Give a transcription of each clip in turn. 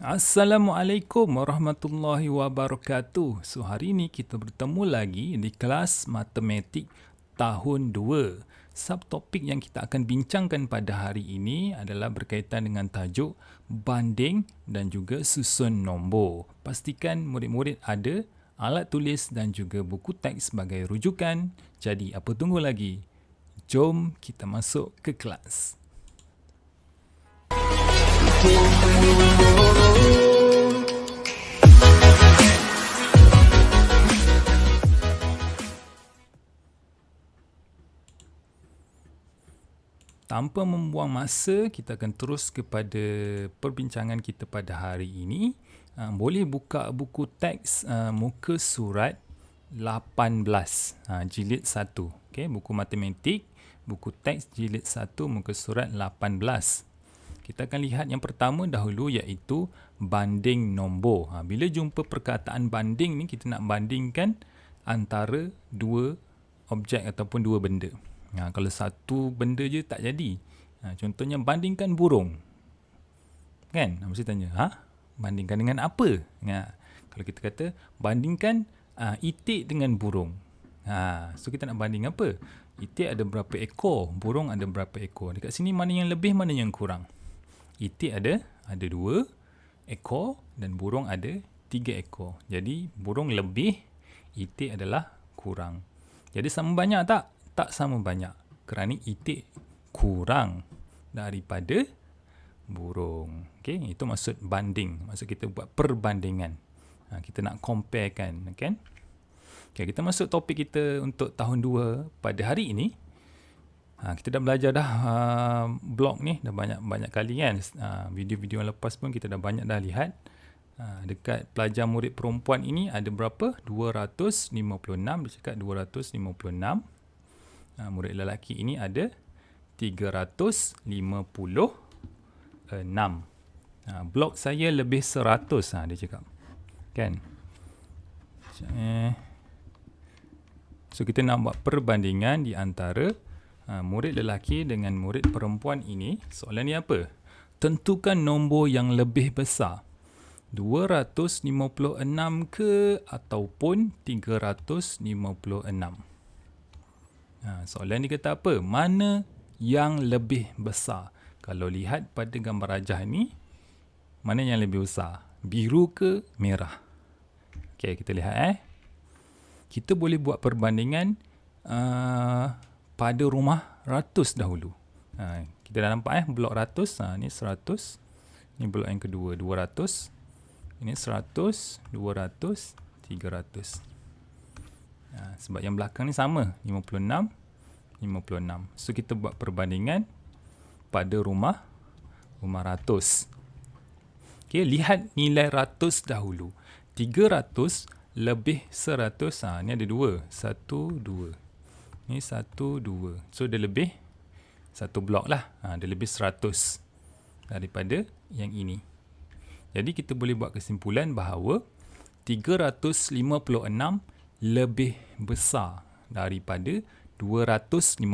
Assalamualaikum warahmatullahi wabarakatuh. So hari ini kita bertemu lagi di kelas matematik tahun 2. Subtopik yang kita akan bincangkan pada hari ini adalah berkaitan dengan tajuk banding dan juga susun nombor. Pastikan murid-murid ada alat tulis dan juga buku teks sebagai rujukan. Jadi apa tunggu lagi? Jom kita masuk ke kelas. Tanpa membuang masa, kita akan terus kepada perbincangan kita pada hari ini. Boleh buka buku teks muka surat 18, jilid 1. Okay, buku matematik, buku teks jilid 1, muka surat 18. Kita akan lihat yang pertama dahulu iaitu banding nombor. Bila jumpa perkataan banding ni, kita nak bandingkan antara dua objek ataupun dua benda. Kalau satu benda je tak jadi. Contohnya bandingkan burung. Kan? Mesti tanya, bandingkan dengan apa? Kalau kita kata bandingkan itik dengan burung. So kita nak banding apa? Itik ada berapa ekor, burung ada berapa ekor. Dekat sini mana yang lebih, mana yang kurang? Itik ada 2 ekor dan burung ada 3 ekor. Jadi burung lebih, itik adalah kurang. Jadi sama banyak tak? Tak sama banyak, kerana itik kurang daripada burung. Okay, itu maksud banding. Maksud kita buat perbandingan. Kita nak comparekan, kan? Okay, kita masuk topik kita untuk tahun 2 pada hari ini. Kita dah belajar dah blog ni dah banyak kali kan. Video-video yang lepas pun kita dah banyak dah lihat. Dekat pelajar murid perempuan ini ada berapa? 256. Dia cakap 256. Murid lelaki ini ada 356. Blok saya lebih 100, dia cakap. Kan? So kita nak buat perbandingan di antara murid lelaki dengan murid perempuan ini. Soalan ni apa? Tentukan nombor yang lebih besar. 256 ke ataupun 356? Soalan ni kata apa? Mana yang lebih besar? Kalau lihat pada gambar rajah ni, mana yang lebih besar? Biru ke merah? Okay, kita lihat. Kita boleh buat perbandingan pada rumah ratus dahulu. Kita dah nampak blok ratus. Ni 100. Ni blok yang kedua, 200. Ini 100, 200, 300. Sebab yang belakang ni sama, 56, 56. So kita buat perbandingan pada rumah ratus. Okay, lihat nilai ratus dahulu. 300 lebih 100. Ni ada 2. 1, 2. Ni 1, 2. So dia lebih satu blok lah. Dia lebih 100 daripada yang ini. Jadi kita boleh buat kesimpulan bahawa 356 lebih besar daripada 256.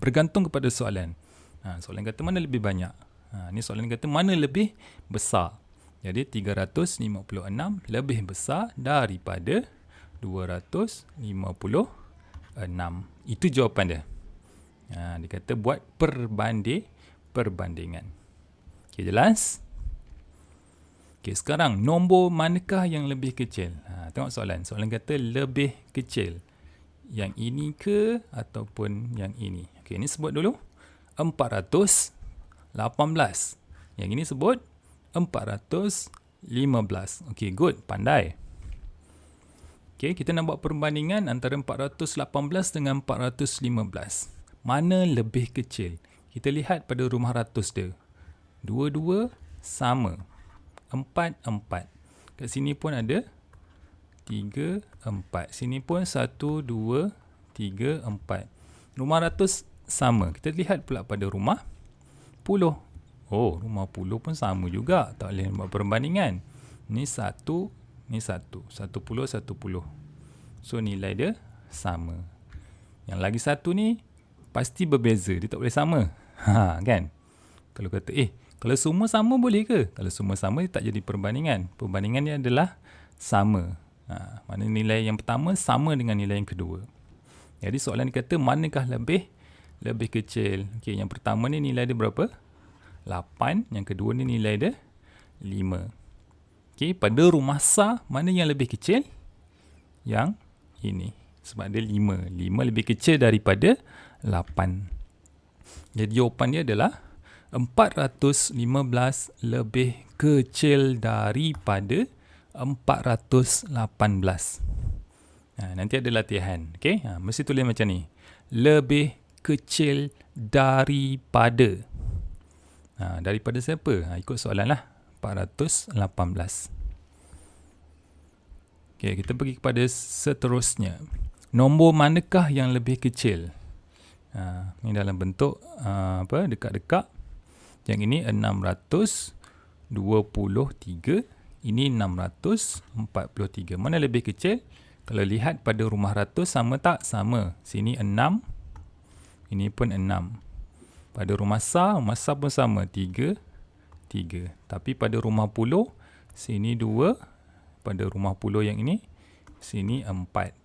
Bergantung kepada soalan. Soalan kata mana lebih banyak. Ni soalan kata mana lebih besar. Jadi 356 lebih besar daripada 256. Itu jawapan dia. Dia kata buat perbandingan. Okay, jelas? Okay, sekarang nombor manakah yang lebih kecil? Tengok soalan. Soalan kata lebih kecil. Yang ini ke ataupun yang ini? Okay, ini sebut dulu. 418. Yang ini sebut 415. Okay, good. Pandai. Okay, kita nak buat perbandingan antara 418 dengan 415. Mana lebih kecil? Kita lihat pada rumah ratus dia. Dua-dua sama. 4, 4. Kat sini pun ada 3, 4. Sini pun 1, 2, 3, 4. Rumah ratus sama. Kita lihat pula pada rumah puluh. Oh, rumah puluh pun sama juga. Tak boleh buat perbandingan. Ni 1, ni 1. 10, 10. So nilai dia sama. Yang lagi satu ni pasti berbeza. Dia tak boleh sama. Kan? Kalau kata Kalau semua sama boleh ke? Kalau semua sama, tak jadi perbandingan. Perbandingan ni adalah sama. Mana nilai yang pertama sama dengan nilai yang kedua. Jadi soalan dia kata manakah lebih kecil. Okey, yang pertama ni nilai dia berapa? 8. Yang kedua ni nilai dia 5. Okey, pada rumah sah mana yang lebih kecil? Yang ini. Sebab dia 5. 5 lebih kecil daripada 8. Jadi jawapan dia adalah 415 lebih kecil daripada 418. Nanti ada latihan. Okay? Mesti tulis macam ni. Lebih kecil daripada. Daripada siapa? Ikut soalan lah. 418. Okay, kita pergi kepada seterusnya. Nombor manakah yang lebih kecil? Ini dalam bentuk dekat-dekat. Yang ini 623. Ini 643. Mana lebih kecil? Kalau lihat pada rumah ratus sama tak? Sama. Sini 6. Ini pun 6. Pada rumah sah pun sama. 3. Tapi pada rumah puluh, sini 2. Pada rumah puluh yang ini, sini 4.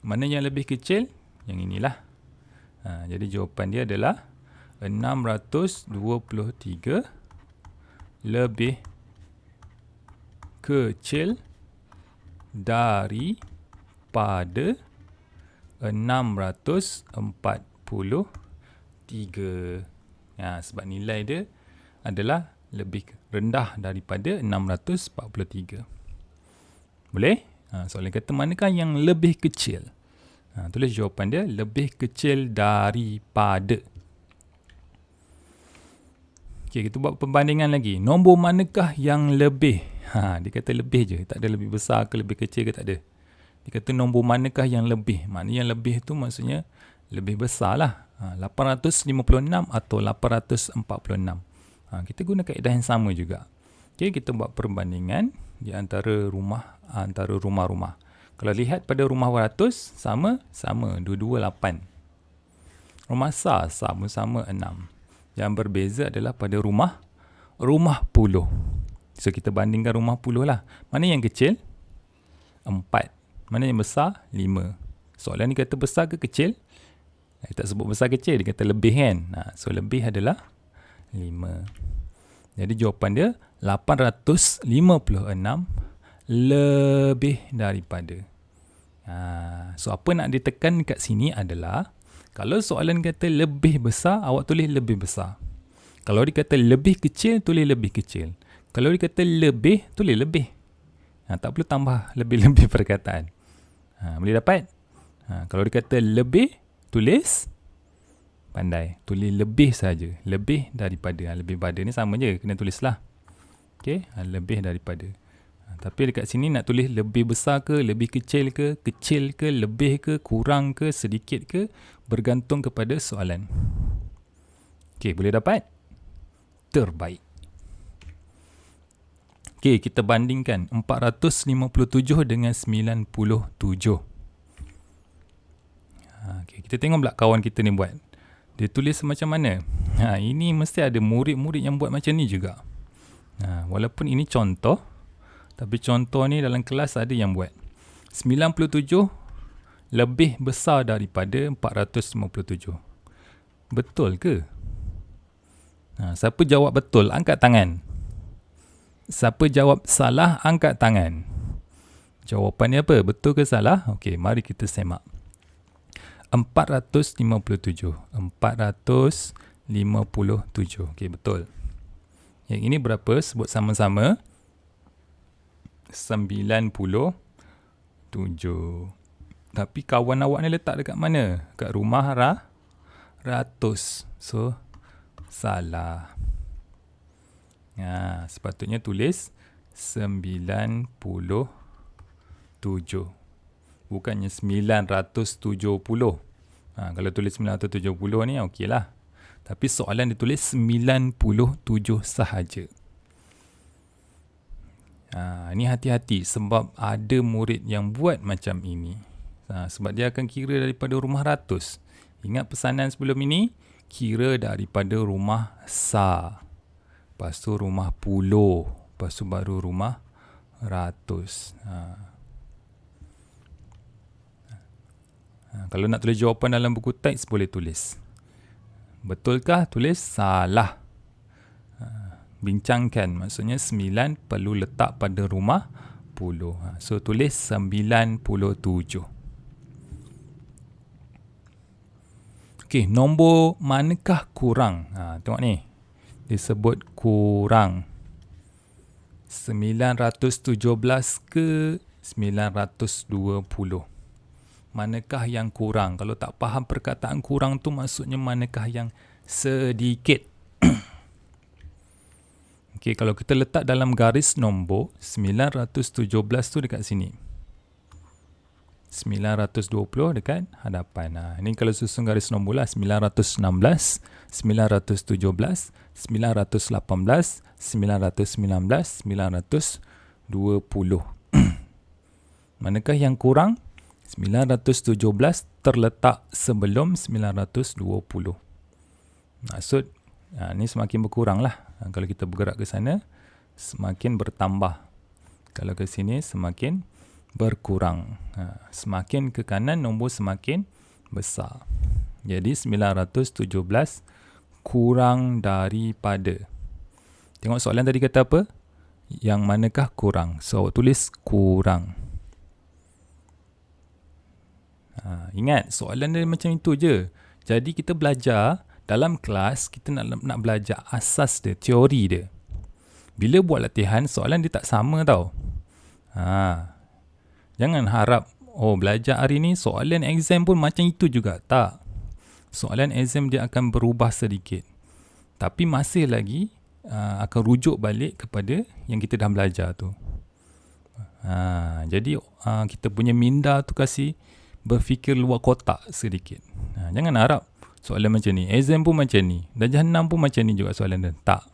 Mana yang lebih kecil? Yang inilah. Jadi jawapan dia adalah 623 lebih kecil daripada 643. Sebab nilai dia adalah lebih rendah daripada 643. Boleh? Soalan kata manakah yang lebih kecil? Tulis jawapan dia lebih kecil daripada. Okey, kita buat perbandingan lagi. Nombor manakah yang lebih? Dia kata lebih je. Tak ada lebih besar ke lebih kecil ke, tak ada. Dia kata nombor manakah yang lebih? Maknanya yang lebih tu maksudnya lebih besar lah. 856 atau 846. Kita guna kaedah yang sama juga. Okey, kita buat perbandingan di antara rumah-rumah. Kalau lihat pada rumah 100, sama, 228. Rumah sah sama 6. Yang berbeza adalah pada rumah puluh. So, kita bandingkan rumah puluh lah. Mana yang kecil? 4. Mana yang besar? 5. Soalan ni kata besar ke kecil? Dia tak sebut besar kecil, dia kata lebih kan? So, lebih adalah 5. Jadi, jawapan dia 856 lebih daripada. So, apa nak ditekan kat sini adalah kalau soalan kata lebih besar, awak tulis lebih besar. Kalau dia kata lebih kecil, tulis lebih kecil. Kalau dia kata lebih, tulis lebih. Tak perlu tambah lebih-lebih perkataan. Boleh dapat? Kalau dia kata lebih, tulis pandai. Tulis lebih saja. Lebih daripada. Lebih pada ni sama je. Kena tulislah. Okay? Lebih daripada. Tapi dekat sini nak tulis lebih besar ke, lebih kecil ke, lebih ke, kurang ke, sedikit ke, bergantung kepada soalan. Okey, boleh dapat? Terbaik. Okey, kita bandingkan 457 dengan 97. Okey, kita tengok pula kawan kita ni buat. Dia tulis macam mana? Ini mesti ada murid-murid yang buat macam ni juga. Walaupun ini contoh, tapi contoh ni dalam kelas ada yang buat. 97 lebih besar daripada 457. Betul ke? Siapa jawab betul, angkat tangan. Siapa jawab salah, angkat tangan. Jawapannya apa? Betul ke salah? Okey, mari kita semak. 457. Okey, betul. Yang ini berapa? Sebut sama-sama. 97. Tapi kawan awak ni letak dekat mana? Kat rumah ratus. So, salah. Sepatutnya tulis 97. Bukannya 970. Kalau tulis 970 ni okey lah. Tapi soalan dia tulis 97 sahaja. Ini hati-hati sebab ada murid yang buat macam ini. Sebab dia akan kira daripada rumah ratus. Ingat pesanan sebelum ini? Kira daripada rumah sah. Lepas tu rumah puluh. Lepas tu baru rumah ratus. Kalau nak tulis jawapan dalam buku teks, boleh tulis. Betulkah? Tulis salah. Bincangkan. Maksudnya 9 perlu letak pada rumah puluh. So tulis 97. Okey, nombor manakah kurang? Tengok ni. Disebut kurang. 917 ke 920? Manakah yang kurang? Kalau tak faham perkataan kurang tu maksudnya manakah yang sedikit? Okey, kalau kita letak dalam garis nombor, 917 tu dekat sini. 920 dekat hadapan. Ini kalau susun garis nombor lah. 916, 917, 918, 919, 920. Manakah yang kurang? 917 terletak sebelum 920. Maksud, ini semakin berkurang lah. Kalau kita bergerak ke sana, semakin bertambah. Kalau ke sini, semakin berkurang. Semakin ke kanan, nombor semakin besar. Jadi 917 kurang daripada. Tengok soalan tadi kata apa? Yang manakah kurang? So, awak tulis kurang. Ingat, soalan dia macam itu je. Jadi kita belajar dalam kelas, kita nak belajar asas dia, teori dia. Bila buat latihan, soalan dia tak sama tau. Jangan harap, belajar hari ni soalan exam pun macam itu juga. Tak. Soalan exam dia akan berubah sedikit. Tapi masih lagi akan rujuk balik kepada yang kita dah belajar tu. Jadi kita punya minda tu kasih berfikir luar kotak sedikit. Jangan harap soalan macam ni. Exam pun macam ni. Darjah 6 pun macam ni juga soalan dia. Tak.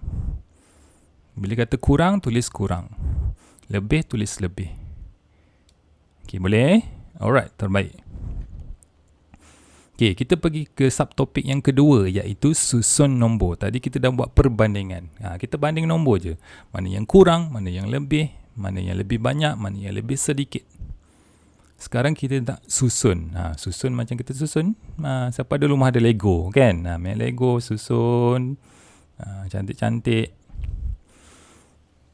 Bila kata kurang, tulis kurang. Lebih, tulis lebih. Okey, boleh? Alright, terbaik. Okey, kita pergi ke subtopik yang kedua, iaitu susun nombor. Tadi kita dah buat perbandingan. Kita banding nombor je. Mana yang kurang, mana yang lebih, mana yang lebih banyak, mana yang lebih sedikit. Sekarang kita nak susun. Susun macam kita susun. Siapa ada rumah ada Lego, kan? Main Lego, susun. Cantik-cantik.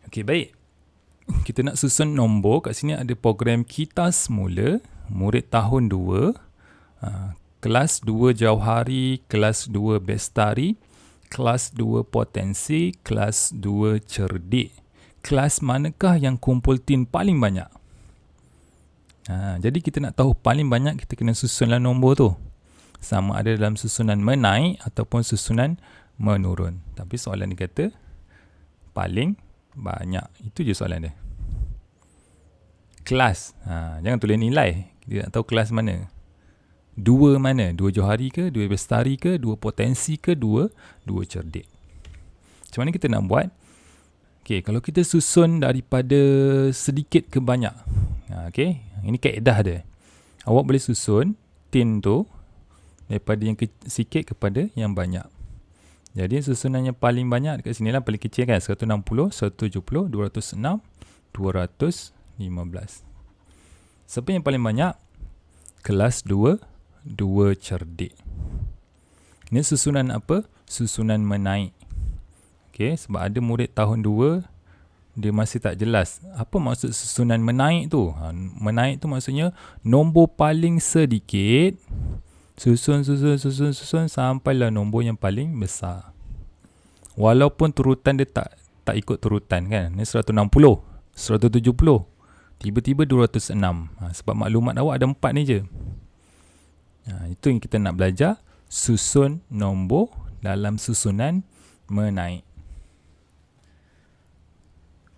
Okey, baik. Kita nak susun nombor. Kat sini ada program Kita Semula, murid tahun 2, kelas 2 Jauhari, kelas 2 Bestari, kelas 2 Potensi, kelas 2 Cerdik. Kelas manakah yang kumpul tin paling banyak? Jadi kita nak tahu paling banyak, kita kena susunlah nombor tu. Sama ada dalam susunan menaik ataupun susunan menurun. Tapi soalan dia kata paling banyak. Itu je soalan dia. Kelas. Jangan tulis nilai. Kita nak tahu kelas mana. Dua mana? Dua Johari ke? Dua Bestari ke? Dua Potensi ke? Dua Cerdik. Macam mana kita nak buat? Okay, kalau kita susun daripada sedikit ke banyak. Okay, ini kaedah dia. Awak boleh susun tin tu daripada yang sikit kepada yang banyak. Jadi susunan yang paling banyak dekat sini lah, paling kecil kan, 160, 170, 206, 215. Siapa yang paling banyak? Kelas 2 Cerdik. Ini susunan apa? Susunan menaik. Okay, sebab ada murid tahun 2, dia masih tak jelas. Apa maksud susunan menaik tu? Menaik tu maksudnya nombor paling sedikit, susun sampailah nombor yang paling besar. Walaupun turutan dia tak ikut turutan kan. Ni 160, 170, tiba-tiba 206. Sebab maklumat awak ada 4 ni je. Itu yang kita nak belajar, susun nombor dalam susunan menaik.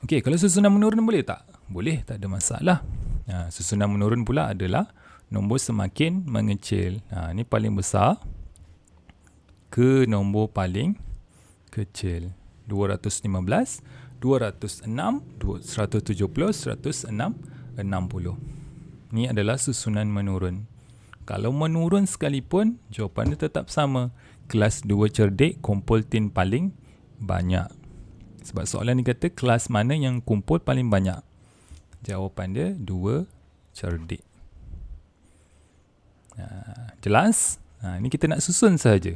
Okey, kalau susunan menurun boleh tak? Boleh, tak ada masalah. Susunan menurun pula adalah nombor semakin mengecil. Ini paling besar ke nombor paling kecil. 215, 206, 170, 160. Ini adalah susunan menurun. Kalau menurun sekalipun, jawapan dia tetap sama. Kelas 2 Cerdik kumpul tin paling banyak. Sebab soalan ni kata kelas mana yang kumpul paling banyak. Jawapan dia 2 cerdik. Jelas? Ini kita nak susun saja.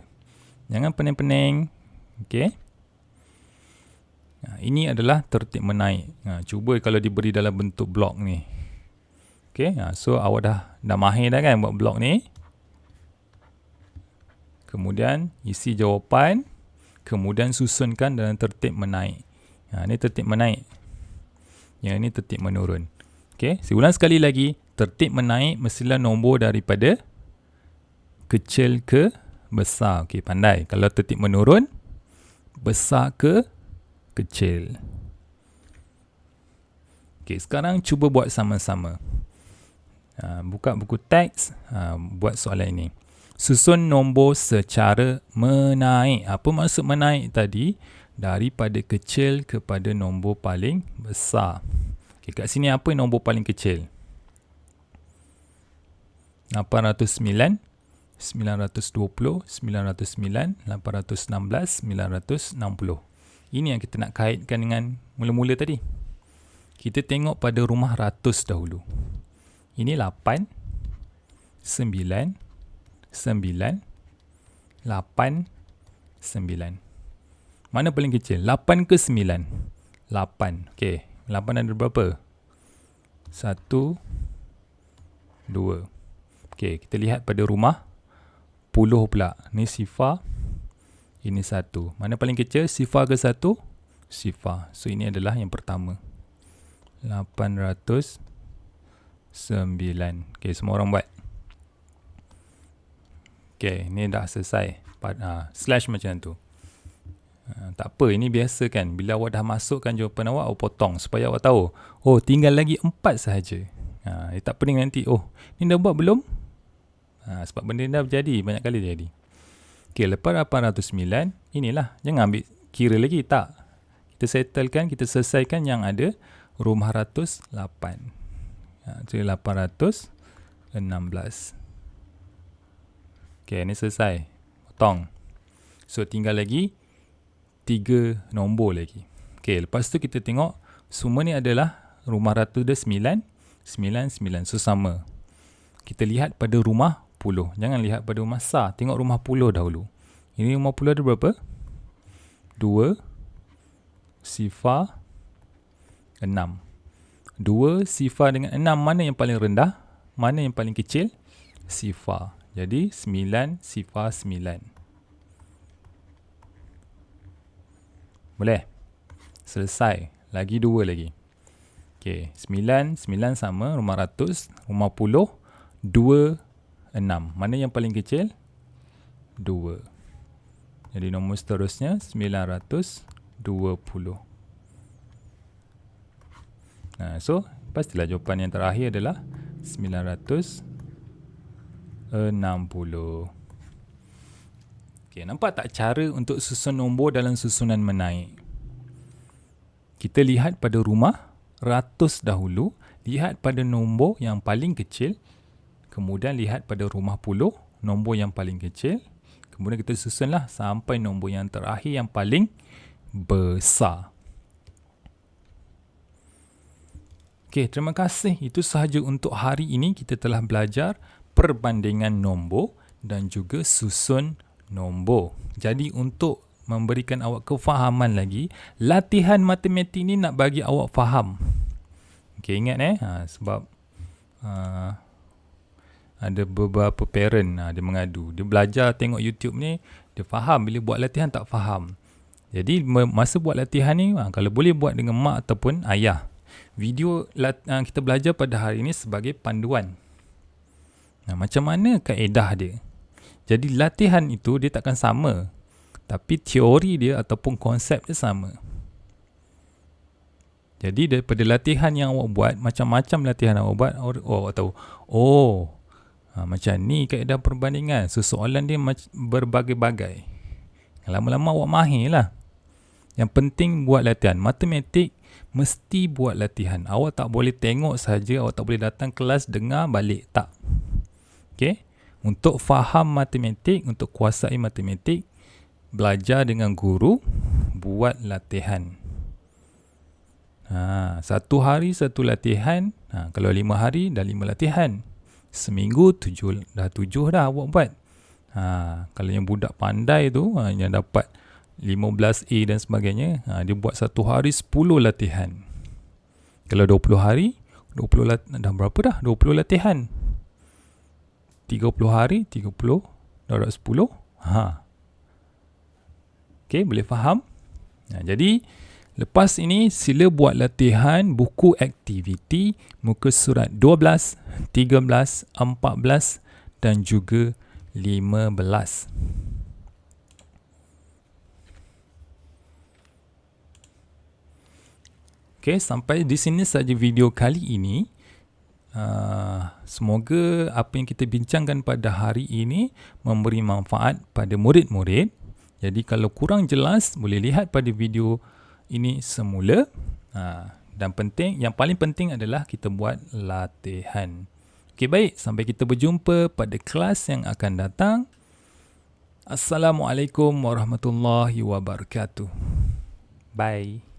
Jangan pening-pening. Okey. Ini adalah tertib menaik. Cuba kalau diberi dalam bentuk blok ni. Okey. So awak dah mahir dah kan buat blok ni. Kemudian isi jawapan. Kemudian susunkan dalam tertib menaik. Ini tertib menaik. Yang ini tertib menurun. Okey, saya ulang sekali lagi. Tertib menaik mestilah nombor daripada kecil ke besar. Okey, pandai. Kalau tertib menurun, besar ke kecil. Okey, sekarang cuba buat sama-sama. Buka buku teks, buat soalan ini. Susun nombor secara menaik. Apa maksud menaik tadi? Daripada kecil kepada nombor paling besar. Okay, kat sini apa nombor paling kecil? 809, 920, 909, 816, 960. Ini yang kita nak kaitkan dengan mula-mula tadi. Kita tengok pada rumah ratus dahulu. Ini 8, 9, 9, 8, 9. Mana paling kecil? 8 ke 9? 8. Okey, 8 ada berapa? 1, 2. Okey, kita lihat pada rumah puluh pula. Ni sifar, ini 1. Mana paling kecil? Sifar ke 1? Sifar. So ini adalah yang pertama. 809. Okey, semua orang buat. Okay, ni dah selesai. Slash macam tu. Tak apa, ini biasa kan. Bila awak dah masukkan jawapan awak potong supaya awak tahu. Oh, tinggal lagi 4 sahaja. Tak pening nanti. Oh, ni dah buat belum? Sebab benda ni dah berjadi. Banyak kali jadi. Okay, lepas 809, inilah. Jangan ambil kira lagi. Tak. Kita settlekan, kita selesaikan yang ada rumah ratus 8. Jadi 816. Okay, ni selesai. Potong. So, tinggal lagi 3 nombor lagi. Okay, lepas tu kita tengok semua ni adalah rumah ratus dia 9, 9, 9. So, sama. Kita lihat pada rumah puluh. Jangan lihat pada rumah sar. Tengok rumah puluh dahulu. Ini rumah puluh ada berapa? 2, sifar, 6. 2 sifar dengan 6. Mana yang paling rendah? Mana yang paling kecil? Sifar. Jadi 9 sifar 9. Boleh? Selesai. Lagi 2 lagi. Okey, 9 sama rumah ratus, rumah puluh, 2 6. Mana yang paling kecil? 2. Jadi nombor seterusnya 920. So pastilah jawapan yang terakhir adalah 960. Okay, nampak tak cara untuk susun nombor dalam susunan menaik? Kita lihat pada rumah ratus dahulu, lihat pada nombor yang paling kecil, kemudian lihat pada rumah puluh, nombor yang paling kecil, kemudian kita susunlah sampai nombor yang terakhir yang paling besar. Okay, terima kasih. Itu sahaja untuk hari ini. Kita telah belajar perbandingan nombor dan juga susun nombor. Jadi untuk memberikan awak kefahaman lagi, latihan matematik ni nak bagi awak faham. Okay, ingat sebab ada beberapa parent dia mengadu. Dia belajar tengok YouTube ni, dia faham. Bila buat latihan tak faham. Jadi masa buat latihan ni, kalau boleh buat dengan mak ataupun ayah. Video kita belajar pada hari ini sebagai panduan. Macam mana kaedah dia? Jadi latihan itu dia takkan sama. Tapi teori dia ataupun konsep dia sama. Jadi daripada latihan yang awak buat, macam-macam latihan awak buat, awak tahu. Macam ni kaedah perbandingan. So soalan dia berbagai-bagai. Lama-lama awak mahir lah. Yang penting buat latihan. Matematik mesti buat latihan. Awak tak boleh tengok saja, awak tak boleh datang kelas dengar balik. Tak. Okay? Untuk faham matematik, untuk kuasai matematik, belajar dengan guru, buat latihan. Satu hari satu latihan. Kalau 5 hari dah 5 latihan. Seminggu dah 7 dah awak buat. Kalau yang budak pandai tu, yang dapat 15A dan sebagainya, dia buat satu hari 10 latihan. Kalau 20 hari, dah berapa dah? 20 latihan. 30 hari, 30, dah 10. Okay, boleh faham? Jadi, lepas ini sila buat latihan buku aktiviti muka surat 12, 13, 14 dan juga 15. Okay, sampai di sini saja video kali ini. Semoga apa yang kita bincangkan pada hari ini memberi manfaat pada murid-murid. Jadi kalau kurang jelas, boleh lihat pada video ini semula. Dan yang paling penting adalah kita buat latihan. Okey, baik. Sampai kita berjumpa pada kelas yang akan datang. Assalamualaikum warahmatullahi wabarakatuh. Bye.